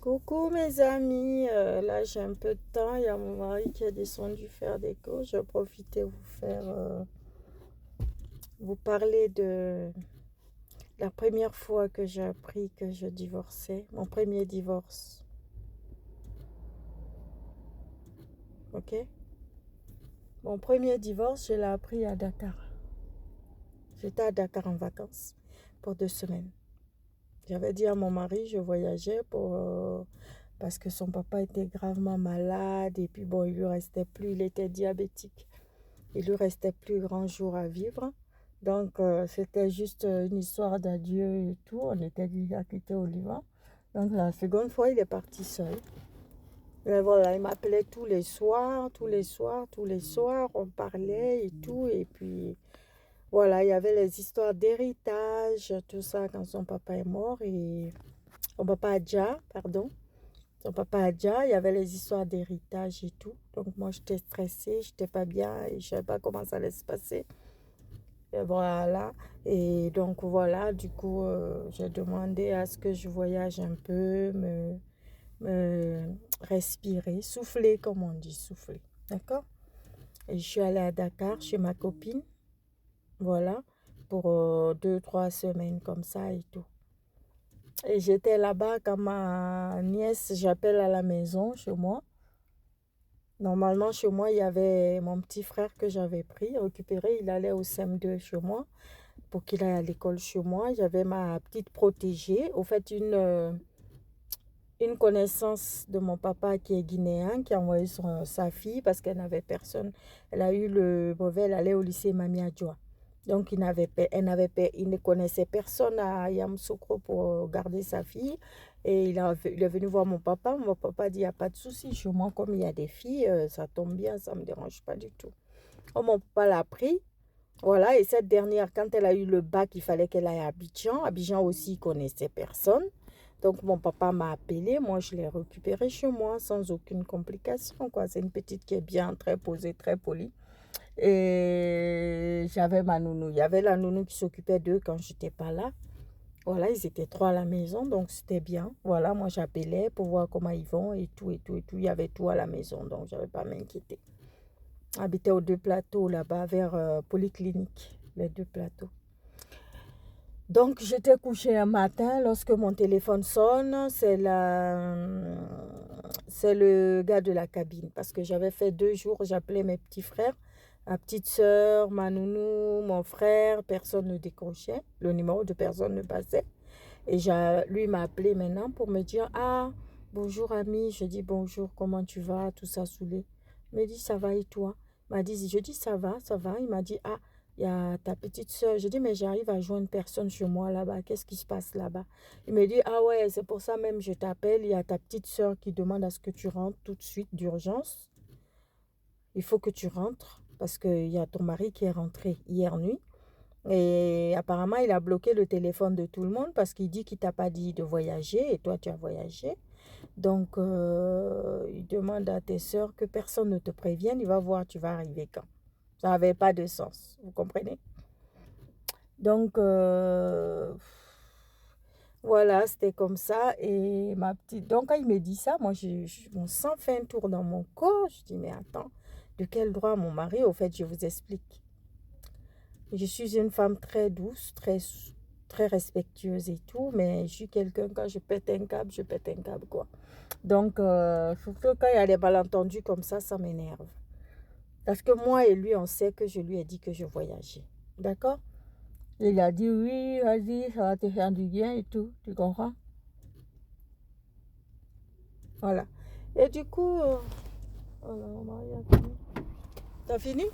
Coucou mes amis, là j'ai un peu de temps, il y a mon mari qui est descendu faire des courses. Je vais profiter vous parler de la première fois que j'ai appris que je divorçais, mon premier divorce, ok? Mon premier divorce, je l'ai appris à Dakar. J'étais à Dakar en vacances pour 2 semaines. J'avais dit à mon mari, je voyageais parce que son papa était gravement malade et puis bon, il lui restait plus, il était diabétique. Il lui restait plus grand jour à vivre. Donc, c'était juste une histoire d'adieu et tout. On était déjà quittés au Liban. Donc, la seconde fois, il est parti seul. Mais voilà, il m'appelait tous les soirs, tous les soirs, tous les soirs. On parlait et tout. Et puis, voilà, il y avait les histoires d'héritage, tout ça, quand son papa est mort. Et son papa Adja, pardon. Son papa Adja, il y avait les histoires d'héritage et tout. Donc, moi, j'étais stressée, j'étais pas bien et je savais pas comment ça allait se passer. Et voilà. Et donc, voilà, du coup, j'ai demandé à ce que je voyage un peu, me respirer, souffler, comme on dit, souffler. D'accord? Et je suis allée à Dakar chez ma copine, voilà, pour 2, 3 semaines comme ça et tout. Et j'étais là-bas quand ma nièce, j'appelle à la maison chez moi. Normalement, chez moi, il y avait mon petit frère que j'avais pris, récupéré. Il allait au CM2 chez moi pour qu'il aille à l'école chez moi. J'avais ma petite protégée. Au fait, une connaissance de mon papa qui est guinéen, qui a envoyé sa fille parce qu'elle n'avait personne. Elle a eu le brevet, elle allait au lycée Mami Adjoa. Donc, il ne connaissait personne à Yamoussoukro pour garder sa fille. Et il est venu voir mon papa. Mon papa dit, il n'y a pas de souci. Chez moi, comme il y a des filles, ça tombe bien, ça ne me dérange pas du tout. Oh, mon papa l'a pris. Voilà, et cette dernière, quand elle a eu le bac, il fallait qu'elle aille à Abidjan. Abidjan aussi, il connaissait personne. Donc, mon papa m'a appelé. Moi, je l'ai récupérée chez moi sans aucune complication, quoi. C'est une petite qui est bien, très posée, très polie. Et j'avais ma nounou. Il y avait la nounou qui s'occupait d'eux quand je n'étais pas là. Voilà, ils étaient 3 à la maison, donc c'était bien. Voilà, moi, j'appelais pour voir comment ils vont et tout, et tout, et tout. Il y avait tout à la maison, donc je n'avais pas à m'inquiéter. Habitait aux 2 plateaux là-bas, vers Polyclinique, les 2 plateaux. Donc, j'étais couchée un matin lorsque mon téléphone sonne. C'est le gars de la cabine. Parce que j'avais fait 2 jours, j'appelais mes petits frères, ma petite soeur, ma nounou, mon frère. Personne ne décrochait. Le numéro de personne ne passait. Et lui m'a appelé maintenant pour me dire, ah, bonjour ami. Je dis bonjour, comment tu vas? Tout ça saoulé. Il me dit, ça va et toi? Je dis, ça va, ça va. Il m'a dit, ah, il y a ta petite soeur. Je dis, mais j'arrive à joindre personne chez moi là-bas. Qu'est-ce qui se passe là-bas? Il me dit, ah ouais, c'est pour ça même je t'appelle. Il y a ta petite soeur qui demande à ce que tu rentres tout de suite d'urgence. Il faut que tu rentres parce qu'il y a ton mari qui est rentré hier nuit. Et apparemment, il a bloqué le téléphone de tout le monde parce qu'il dit qu'il t'a pas dit de voyager et toi, tu as voyagé. Donc, il demande à tes soeurs que personne ne te prévienne. Il va voir, tu vas arriver quand. Ça n'avait pas de sens, vous comprenez? Donc, voilà, c'était comme ça. Et ma petite... Donc, quand il me dit ça, moi, mon sang fait un tour dans mon corps. Je dis, mais attends, de quel droit mon mari? Au fait, je vous explique. Je suis une femme très douce, très respectueuse et tout, mais je suis quelqu'un, quand je pète un câble, je pète un câble, quoi. Donc, surtout quand il y a des malentendus comme ça m'énerve. Parce que moi et lui, on sait que je lui ai dit que je voyageais. D'accord? Il a dit oui, vas-y, ça va te faire du bien et tout. Tu comprends? Voilà. Et du coup, voilà, mon mari a fini. T'as fini?